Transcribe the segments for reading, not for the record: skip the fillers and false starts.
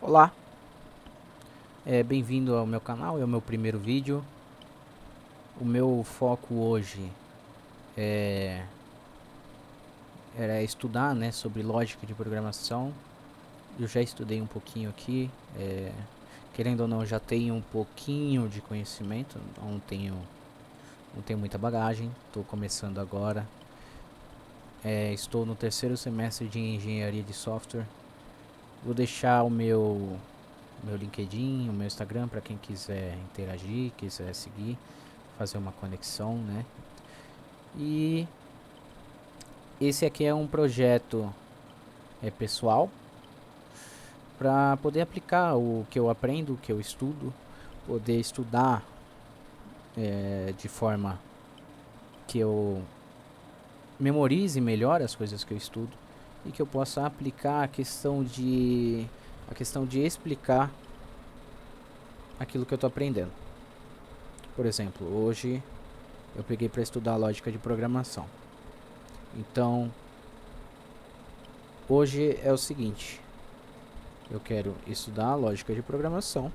Olá, bem-vindo ao meu canal, é o meu primeiro vídeo. O meu foco hoje é, era estudar, né, sobre lógica de programação. Eu já estudei um pouquinho aqui, querendo ou não, eu já tenho um pouquinho de conhecimento, não tenho muita bagagem, estou começando agora. Estou no terceiro semestre de engenharia de software. Vou deixar o meu LinkedIn, o meu Instagram para quem quiser interagir, quiser seguir, fazer uma conexão, né? E esse aqui é um projeto pessoal para poder aplicar o que eu aprendo, o que eu estudo, poder estudar de forma que eu memorize melhor as coisas que eu estudo e que eu possa aplicar a questão de explicar aquilo que eu estou aprendendo. Por exemplo, hoje eu peguei para estudar lógica de programação. Então, hoje é o seguinte: eu quero estudar a lógica de programação,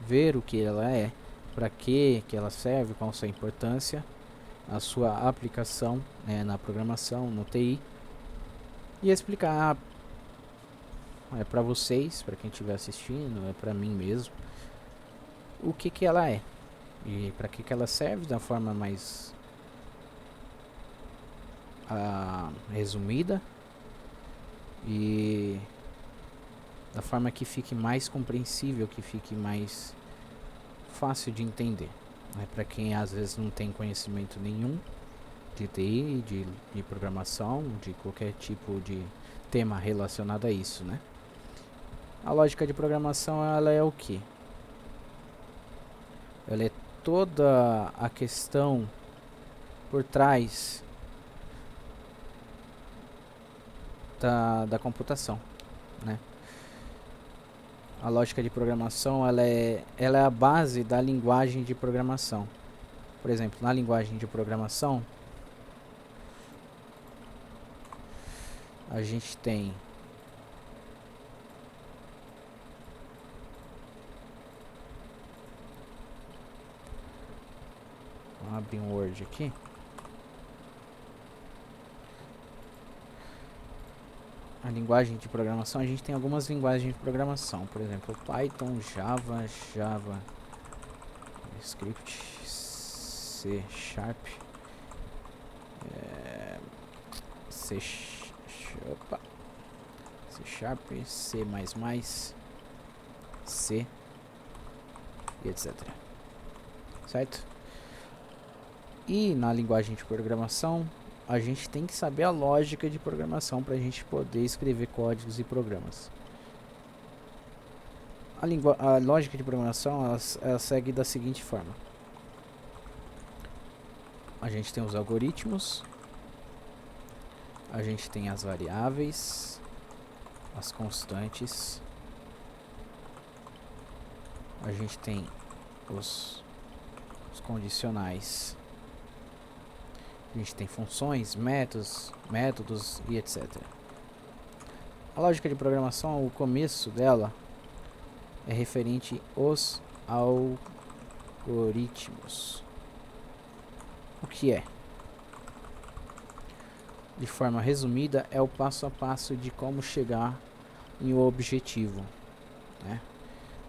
ver o que ela é, para que ela serve, qual a sua importância, a sua aplicação, né, na programação, no TI, e explicar para vocês, para quem estiver assistindo, para mim mesmo, o que ela é e para que ela serve da forma mais resumida e da forma que fique mais compreensível, que fique mais fácil de entender, né, para quem às vezes não tem conhecimento nenhum de TI, de programação, de qualquer tipo de tema relacionado a isso, né? A lógica de programação, ela é o que? Ela é toda a questão por trás da computação, né? A lógica de programação, ela é a base da linguagem de programação. Por exemplo, na linguagem de programação, a gente tem vamos abrir um Word aqui. A linguagem de programação, a gente tem algumas linguagens de programação, por exemplo, Python, Java, Script, C Sharp, C, opa, C Sharp, C++, C e etc. Certo? E na linguagem de programação, a gente tem que saber a lógica de programação para a gente poder escrever códigos e programas. A lógica de programação ela segue da seguinte forma: a gente tem os algoritmos, a gente tem as variáveis, as constantes, a gente tem os condicionais, a gente tem funções, métodos e etc. A lógica de programação, o começo dela é referente aos algoritmos. O que é? De forma resumida, é o passo a passo de como chegar em um objetivo, né?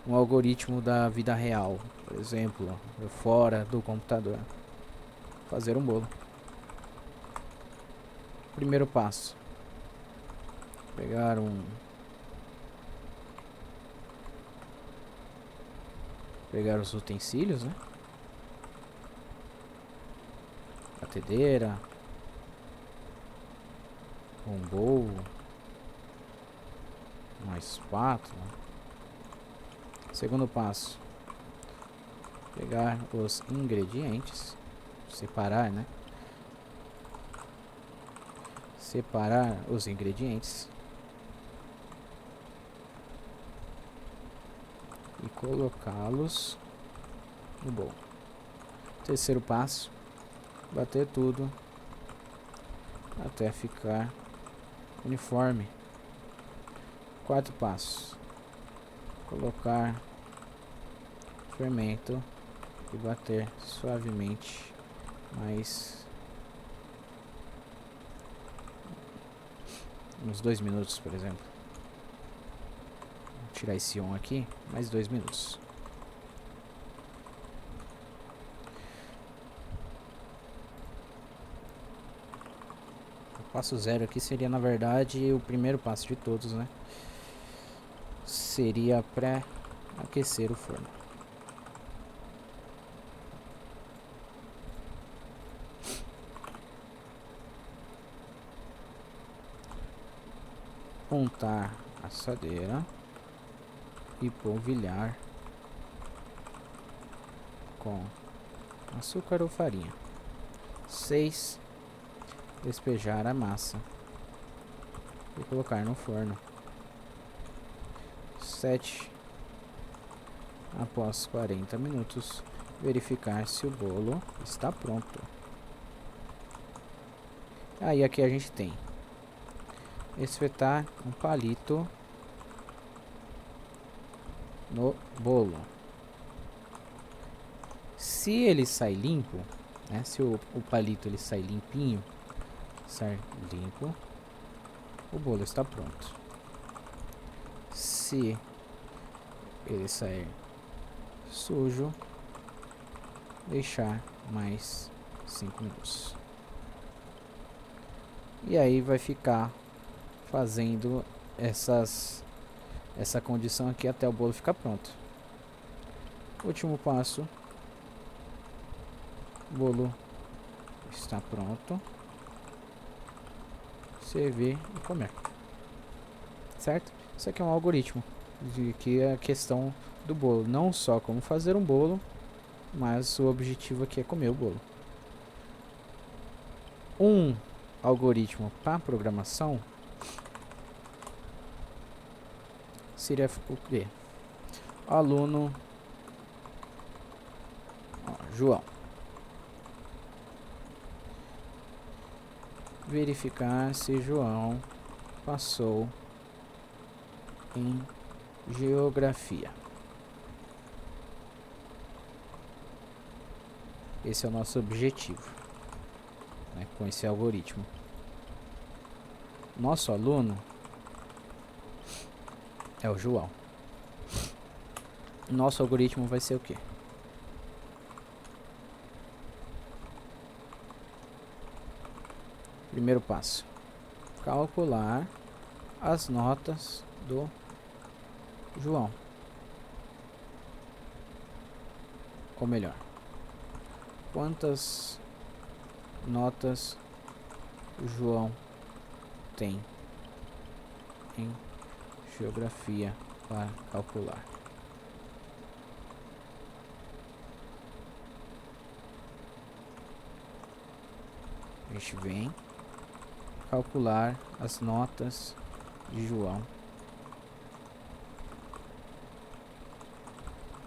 Um algoritmo da vida real, por exemplo, fora do computador. Fazer um bolo. Primeiro passo: pegar os utensílios, né? Batedeira, um bowl, uma espátula. Segundo passo: pegar os ingredientes, separar, né? Separar os ingredientes e colocá-los no bowl. Terceiro passo: bater tudo até ficar uniforme. Quarto passo: Colocar fermento e bater suavemente, mais uns 2 minutos, por exemplo. Vou tirar esse on aqui, mais 2 minutos. O passo 0 aqui seria, na verdade, o primeiro passo de todos, né? Seria pré-aquecer o forno. Untar a assadeira e polvilhar com açúcar ou farinha. 6. Despejar a massa e colocar no forno. 7. Após 40 minutos, verificar se o bolo está pronto. Aí aqui a gente tem espetar um palito no bolo. Se ele sai limpo, né, se o palito ele sai limpinho, sai limpo, o bolo está pronto. Se ele sair sujo, deixar mais 5 minutos. E aí vai ficar fazendo essa condição aqui até o bolo ficar pronto. Último passo. O bolo está pronto. Servir e comer. Certo? Isso aqui é um algoritmo de que é a questão do bolo, não só como fazer um bolo, mas o objetivo aqui é comer o bolo. Um algoritmo para programação seria o quê? Aluno João. Verificar se João passou em geografia. Esse é o nosso objetivo, né, com esse algoritmo. Nosso aluno é o João. Nosso algoritmo vai ser o quê? Primeiro passo: calcular as notas do João. Ou melhor, quantas notas o João tem em geografia para calcular. A gente vem calcular as notas de João,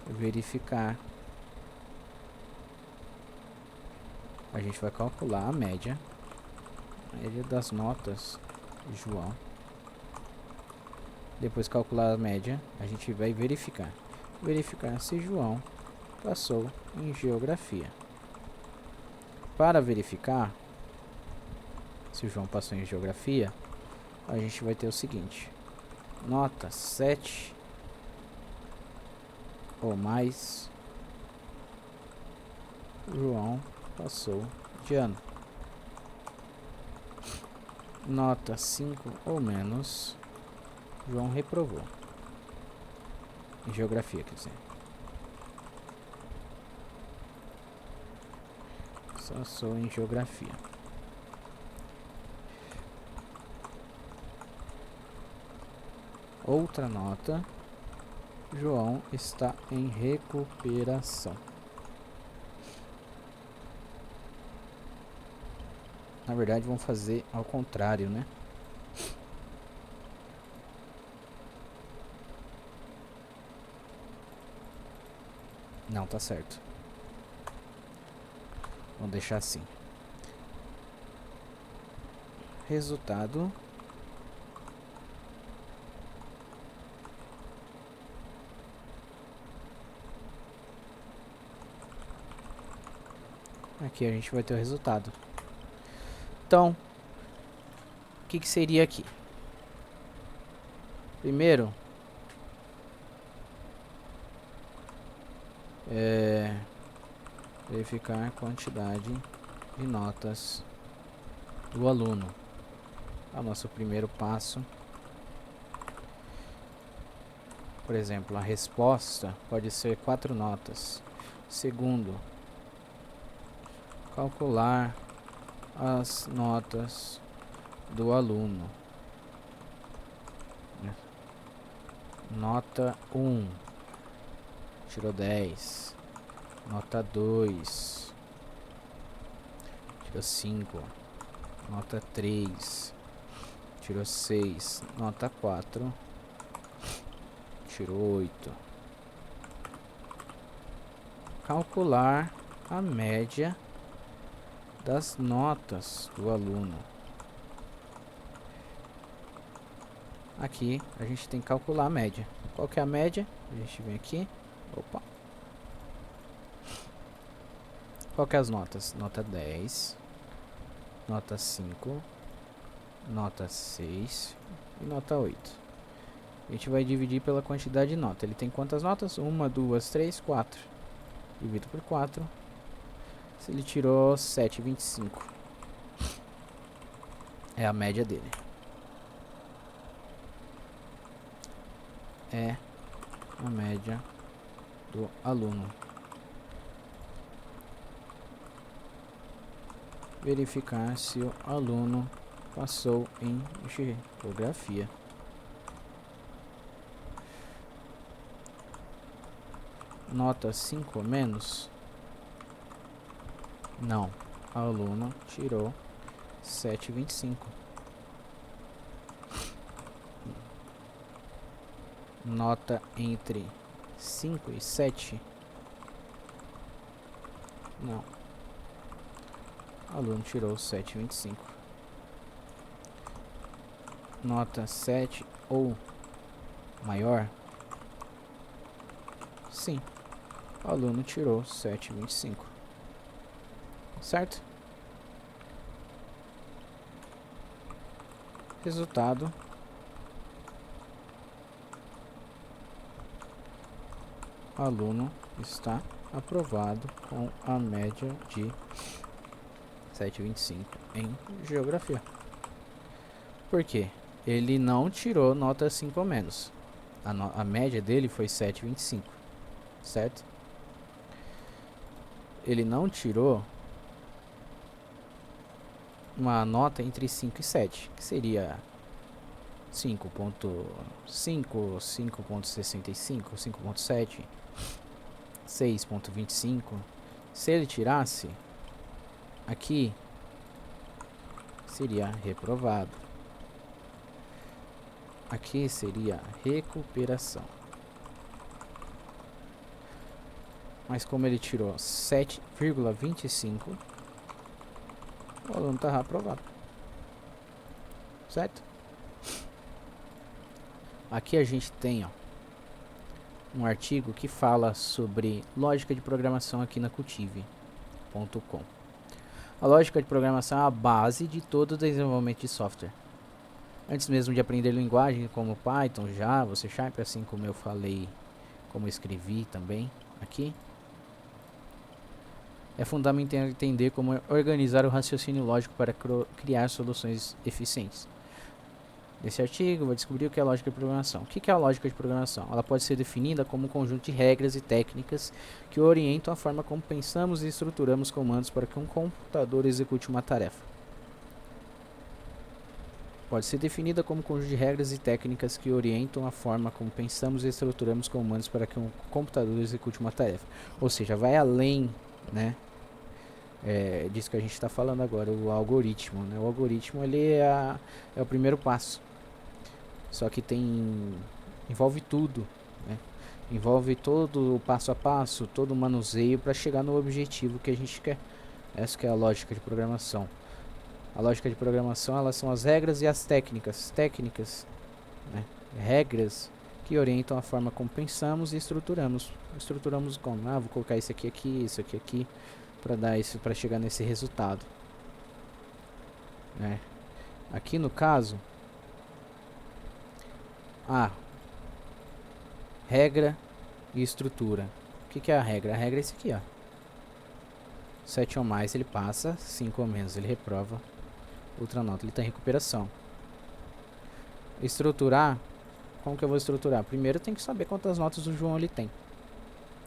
verificar. A gente vai calcular a média das notas de João. Depois calcular a média, a gente vai verificar se João passou em geografia. Para verificar se o João passou em geografia, a gente vai ter o seguinte: nota 7 ou mais, João passou de ano. Nota 5 ou menos, João reprovou. Em geografia, quer dizer. Passou em geografia. Outra nota: João está em recuperação. Na verdade, vamos fazer ao contrário, né? Não, tá certo. Vamos deixar assim. Resultado: Aqui a gente vai ter o resultado. Então, o que seria aqui? Primeiro, verificar a quantidade de notas do aluno. É o nosso primeiro passo. Por exemplo, a resposta pode ser 4 notas. Segundo, calcular as notas do aluno. Nota 1 tirou 10. Nota 2 tirou 5. Nota 3 tirou 6. Nota 4 tirou 8. Calcular a média das notas do aluno. Aqui a gente tem que calcular a média. Qual que é a média? A gente vem aqui. Opa. Qual que é as notas? Nota 10, nota 5, nota 6 e nota 8. A gente vai dividir pela quantidade de nota. Ele tem quantas notas? 1, 2, 3, 4. Divido por 4. Se ele tirou 7,25. É a média dele. É a média do aluno. Verificar se o aluno passou em geografia. Nota 5 ou menos? Não. O aluno tirou 7,25. Nota entre 5 e 7? Não. O aluno tirou 7,25. Nota 7 ou maior? Sim. O aluno tirou 7,25. Certo? Resultado. O aluno está aprovado com a média de 7,25 em geografia. Por quê? Ele não tirou nota 5 ou menos. A média dele foi 7,25, certo? Ele não tirou uma nota entre 5 e 7, que seria 5,5, 5,65, 5,7, 6,25. Se ele tirasse aqui, seria reprovado. Aqui seria recuperação. Mas como ele tirou 7,25, o aluno está aprovado. Certo? Aqui a gente tem um artigo que fala sobre lógica de programação aqui na Cultive.com. A lógica de programação é a base de todo o desenvolvimento de software. Antes mesmo de aprender linguagens como Python, Java, C Sharp, assim como eu falei, como eu escrevi também aqui, é fundamental entender como organizar o raciocínio lógico para criar soluções eficientes. Nesse artigo, vai descobrir o que é a lógica de programação. O que é a lógica de programação? Ela pode ser definida como um conjunto de regras e técnicas que orientam a forma como pensamos e estruturamos comandos para que um computador execute uma tarefa. Pode ser definida como um conjunto de regras e técnicas que orientam a forma como pensamos e estruturamos comandos para que um computador execute uma tarefa. Ou seja, vai além, né, disso que a gente está falando agora, o algoritmo. Né? O algoritmo ele é o primeiro passo. Só que envolve tudo, né? Envolve todo o passo a passo, todo o manuseio para chegar no objetivo que a gente quer. Essa que é a lógica de programação. A lógica de programação, elas são as regras e as técnicas, né? Regras que orientam a forma como pensamos e estruturamos. Estruturamos como? Vou colocar isso aqui, para dar isso, para chegar nesse resultado, né? Aqui no caso, regra e estrutura. O que é a regra? A regra é isso aqui, ó. 7 ou mais ele passa, 5 ou menos ele reprova. Outra nota, ele está em recuperação. Estruturar, como que eu vou estruturar? Primeiro eu tenho que saber quantas notas o João ele tem,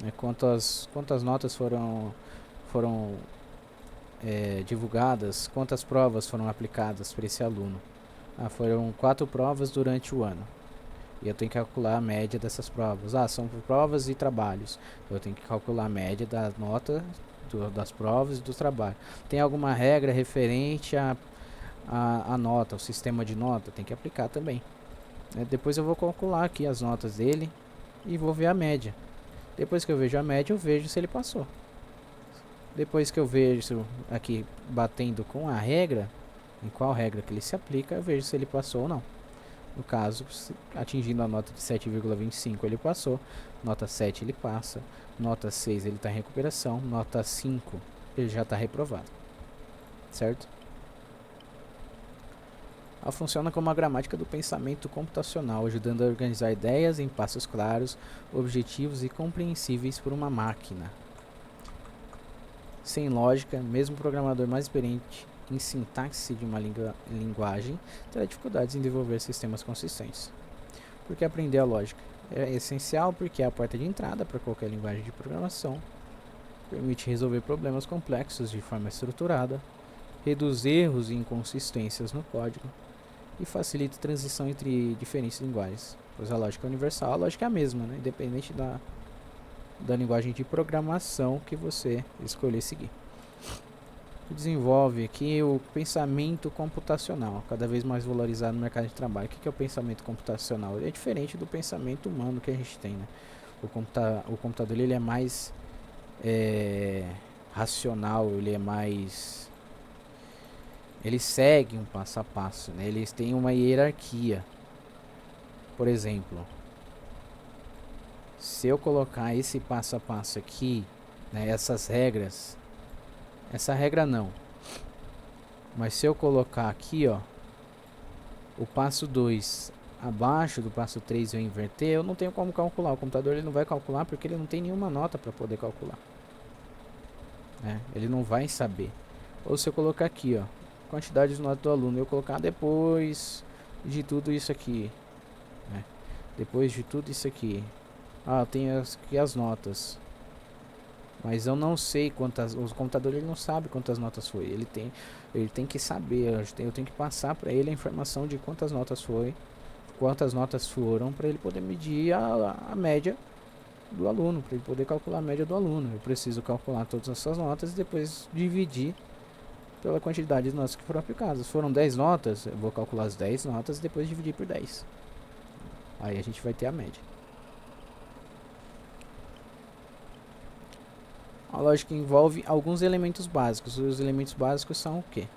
né? Quantas notas foram divulgadas, quantas provas foram aplicadas para esse aluno. Foram 4 provas durante o ano. E eu tenho que calcular a média dessas provas. São provas e trabalhos. Eu tenho que calcular a média da nota das provas e dos trabalhos. Tem alguma regra referente a nota, o sistema de nota? Tem que aplicar também. Depois eu vou calcular aqui as notas dele e vou ver a média. Depois que eu vejo a média, eu vejo se ele passou. Depois que eu vejo aqui batendo com a regra, em qual regra que ele se aplica, eu vejo se ele passou ou não. No caso, atingindo a nota de 7,25 ele passou, nota 7 ele passa, nota 6 ele está em recuperação, nota 5 ele já está reprovado, certo? Ela funciona como a gramática do pensamento computacional, ajudando a organizar ideias em passos claros, objetivos e compreensíveis por uma máquina. Sem lógica, mesmo o programador mais experiente em sintaxe de uma linguagem terá dificuldades em desenvolver sistemas consistentes. Porque aprender a lógica é essencial, porque é a porta de entrada para qualquer linguagem de programação, permite resolver problemas complexos de forma estruturada, reduz erros e inconsistências no código e facilita a transição entre diferentes linguagens, pois a lógica é universal, a lógica é a mesma, né? Independente da linguagem de programação que você escolher seguir. Desenvolve aqui o pensamento computacional, cada vez mais valorizado no mercado de trabalho. O que é o pensamento computacional? Ele é diferente do pensamento humano que a gente tem, né? O computador ele é mais racional, ele segue um passo a passo, né? Eles têm uma hierarquia. Por exemplo, se eu colocar esse passo a passo aqui, né, essas regras, essa regra não, mas se eu colocar aqui, ó, o passo 2 abaixo do passo 3 eu inverter, eu não tenho como calcular. O computador ele não vai calcular porque ele não tem nenhuma nota para poder calcular, né? Ele não vai saber. Ou se eu colocar aqui, ó, quantidade de notas do aluno, eu colocar depois de tudo isso aqui, né? Depois de tudo isso aqui, eu tenho aqui as notas, mas eu não sei quantas. O computador ele não sabe quantas notas foi. Ele tem que saber. Eu tenho que passar para ele a informação de quantas notas foi, quantas notas foram, para ele poder medir a média do aluno, para ele poder calcular a média do aluno. Eu preciso calcular todas essas notas e depois dividir pela quantidade de notas que foram aplicadas. Foram 10 notas, eu vou calcular as 10 notas e depois dividir por 10. Aí a gente vai ter a média. A lógica envolve alguns elementos básicos. Os elementos básicos são o quê?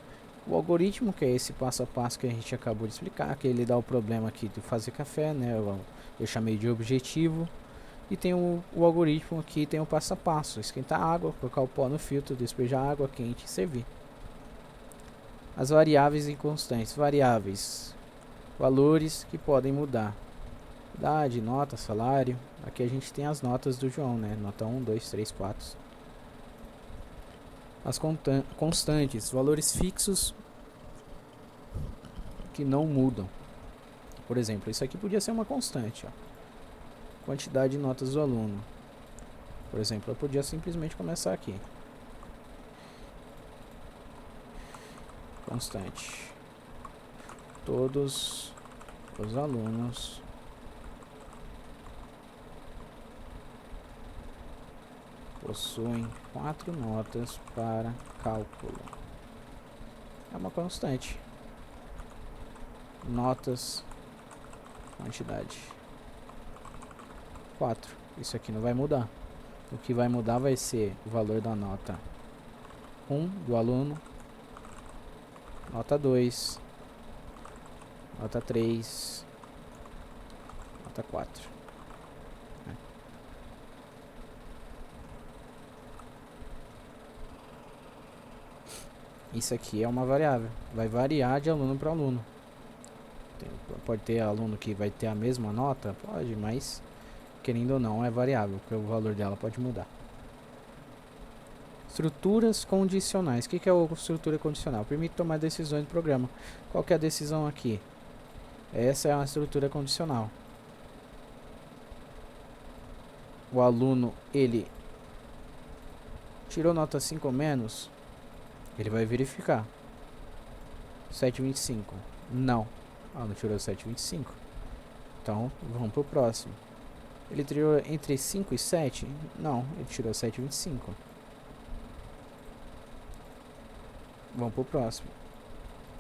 O algoritmo, que é esse passo a passo que a gente acabou de explicar, que ele dá o problema aqui de fazer café, né? Eu chamei de objetivo. E tem o algoritmo aqui, tem o passo a passo: esquentar água, colocar o pó no filtro, despejar água quente e servir. As variáveis inconstantes. Variáveis, valores que podem mudar. Idade, nota, salário. Aqui a gente tem as notas do João, né? Nota 1, 2, 3, 4. As constantes, valores fixos que não mudam. Por exemplo, isso aqui podia ser uma constante, ó. Quantidade de notas do aluno. Por exemplo, eu podia simplesmente começar aqui. Constante. Todos os alunos possuem 4 notas para cálculo. É uma constante. Notas, quantidade. 4. Isso aqui não vai mudar. O que vai mudar vai ser o valor da nota 1 do aluno, nota 2, nota 3, nota 4. Isso aqui é uma variável. Vai variar de aluno para aluno. Pode ter aluno que vai ter a mesma nota? Pode, mas querendo ou não é variável, porque o valor dela pode mudar. Estruturas condicionais. O que é a estrutura condicional? Permite tomar decisões do programa. Qual que é a decisão aqui? Essa é uma estrutura condicional. O aluno, ele tirou nota 5 ou menos, ele vai verificar. 7,25. Não. Não tirou 7,25. Então, vamos pro próximo. Ele tirou entre 5 e 7? Não, ele tirou 7,25. Vamos pro próximo.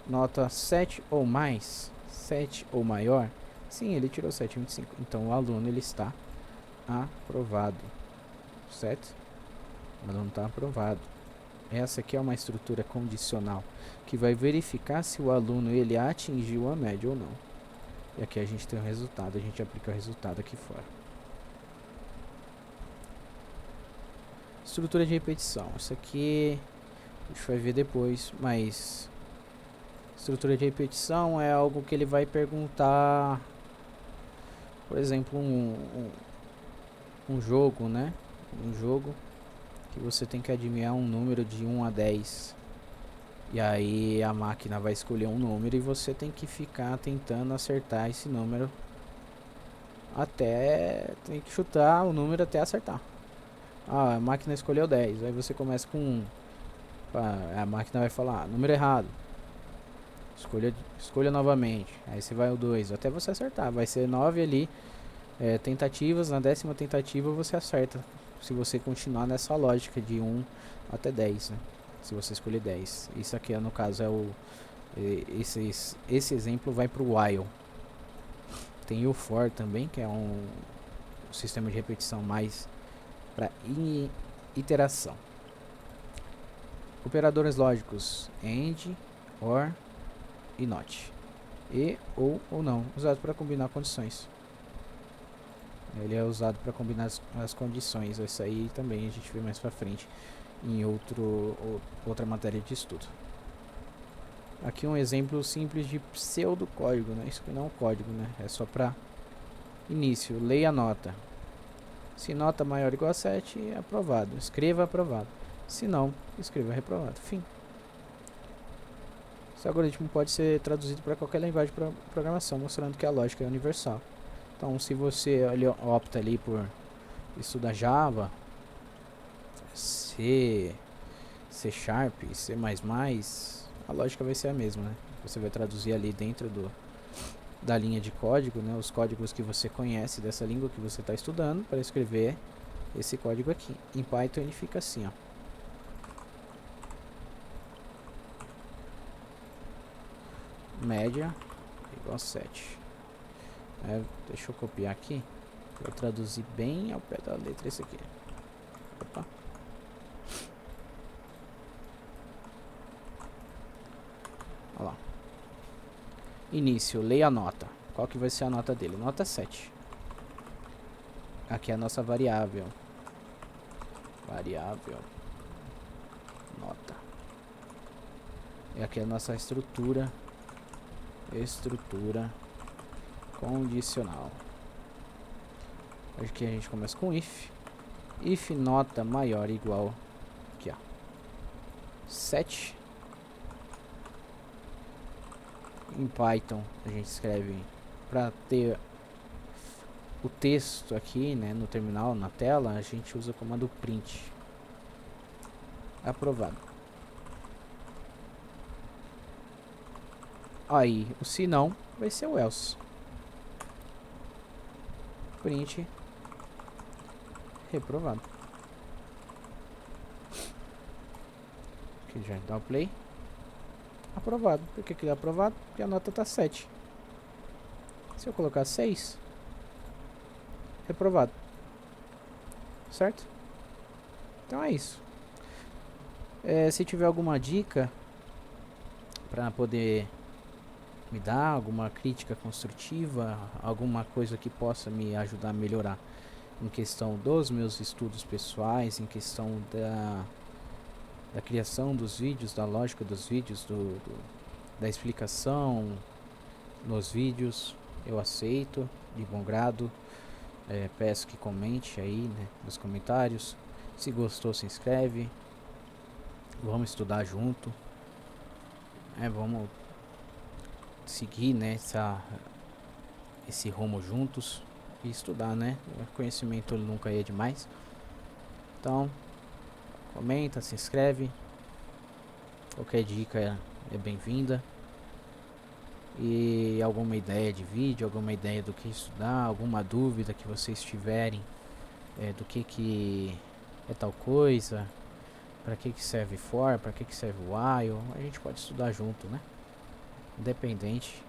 Nota 7 ou mais, 7 ou maior. Sim, ele tirou 7,25. Então, o aluno, ele está aprovado. Certo? O aluno está aprovado. Essa aqui é uma estrutura condicional que vai verificar se o aluno ele atingiu a média ou não. E aqui a gente tem o resultado, a gente aplica o resultado aqui fora. Estrutura de repetição. Isso aqui a gente vai ver depois, mas estrutura de repetição é algo que ele vai perguntar, por exemplo, um jogo, né? Um jogo que você tem que adivinhar um número de 1 a 10. E aí a máquina vai escolher um número e você tem que ficar tentando acertar esse número tem que chutar o número até acertar. A máquina escolheu 10, aí você começa com 1. A máquina vai falar, número errado. Escolha novamente. Aí você vai o 2, até você acertar. Vai ser 9 ali, tentativas. Na 10ª tentativa você acerta. Se você continuar nessa lógica de 1 até 10, né? Se você escolher 10. Isso aqui, no caso, esse exemplo vai para o while. Tem o for também, que é um sistema de repetição mais para iteração. Operadores lógicos AND, OR e NOT. E ou não, usado para combinar condições. Ele é usado para combinar as condições. Isso aí também a gente vê mais para frente em outra matéria de estudo. Aqui um exemplo simples de pseudocódigo, né? Isso aqui não é um código, né? É só para início. Leia a nota. Se nota maior ou igual a 7, é aprovado. Escreva aprovado. Se não, escreva reprovado. Fim. Esse algoritmo pode ser traduzido para qualquer linguagem de programação, mostrando que a lógica é universal. Então, se você opta ali por estudar Java, C Sharp, C++, a lógica vai ser a mesma, né? Você vai traduzir ali dentro da linha de código, né? Os códigos que você conhece dessa língua que você está estudando para escrever esse código aqui. Em Python ele fica assim, ó. Média igual a 7. Deixa eu copiar aqui. Vou traduzir bem ao pé da letra esse aqui. Opa. Olha lá. Início, leia a nota. Qual que vai ser a nota dele? Nota 7. Aqui é a nossa variável. Variável. Nota. E aqui é a nossa estrutura. Estrutura condicional. Aqui a gente começa com if. If nota maior ou igual aqui, ó, 7. Em Python a gente escreve para ter o texto aqui, né, no terminal, na tela, a gente usa o comando print. Aprovado. Aí, o se não vai ser o else. Print. Reprovado. Aqui já dá o play. Aprovado. Por que que é aprovado? Porque a nota tá 7. Se eu colocar 6, reprovado. Certo? Então é isso. Se tiver alguma dica para poder me dar, alguma crítica construtiva, alguma coisa que possa me ajudar a melhorar em questão dos meus estudos pessoais, em questão da criação dos vídeos, da lógica dos vídeos, da explicação nos vídeos, eu aceito de bom grado. Peço que comente aí, né, nos comentários. Se gostou, se inscreve. Vamos estudar junto. Vamos seguir, né, esse rumo juntos e estudar, né? O conhecimento nunca é demais. Então, comenta, se inscreve. Qualquer dica é bem-vinda. E alguma ideia de vídeo, alguma ideia do que estudar, alguma dúvida que vocês tiverem do que é tal coisa, para que serve for, para que serve while, a gente pode estudar junto, né? Independente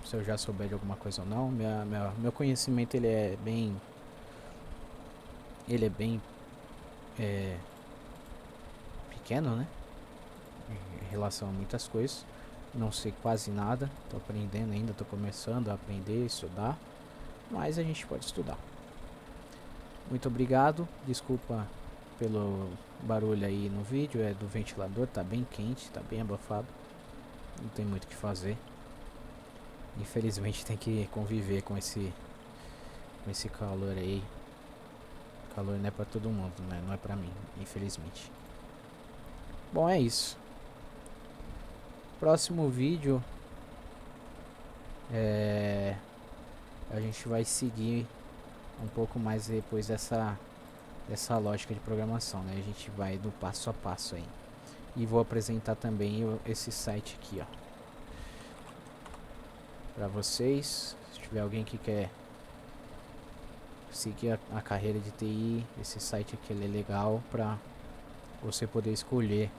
se eu já souber de alguma coisa ou não. Meu conhecimento ele é bem pequeno, né, em relação a muitas coisas. Não sei quase nada, tô aprendendo ainda, tô começando a aprender, estudar, mas a gente pode estudar. Muito obrigado, desculpa pelo barulho aí no vídeo, é do ventilador, tá bem quente, tá bem abafado, não tem muito o que fazer. Infelizmente tem que conviver com esse calor aí. Calor não é pra todo mundo, né? Não é pra mim, infelizmente. Bom, é isso. Próximo vídeo a gente vai seguir um pouco mais depois dessa lógica de programação, né? A gente vai do passo a passo aí. E vou apresentar também esse site aqui, ó, para vocês. Se tiver alguém que quer seguir a carreira de TI, esse site aqui ele é legal para você poder escolher.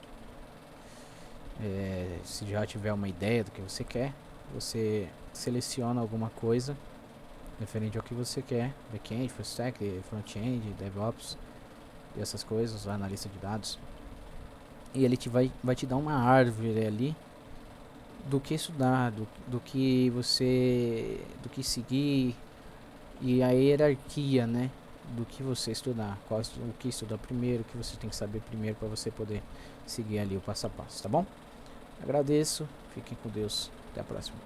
Se já tiver uma ideia do que você quer, você seleciona alguma coisa referente ao que você quer: back-end, full stack, front-end, DevOps e essas coisas, analista de dados. E ele vai te dar uma árvore ali do que estudar, do que seguir, e a hierarquia, né, do que você estudar, o que estudar primeiro, o que você tem que saber primeiro para você poder seguir ali o passo a passo, tá bom? Agradeço, fiquem com Deus, até a próxima.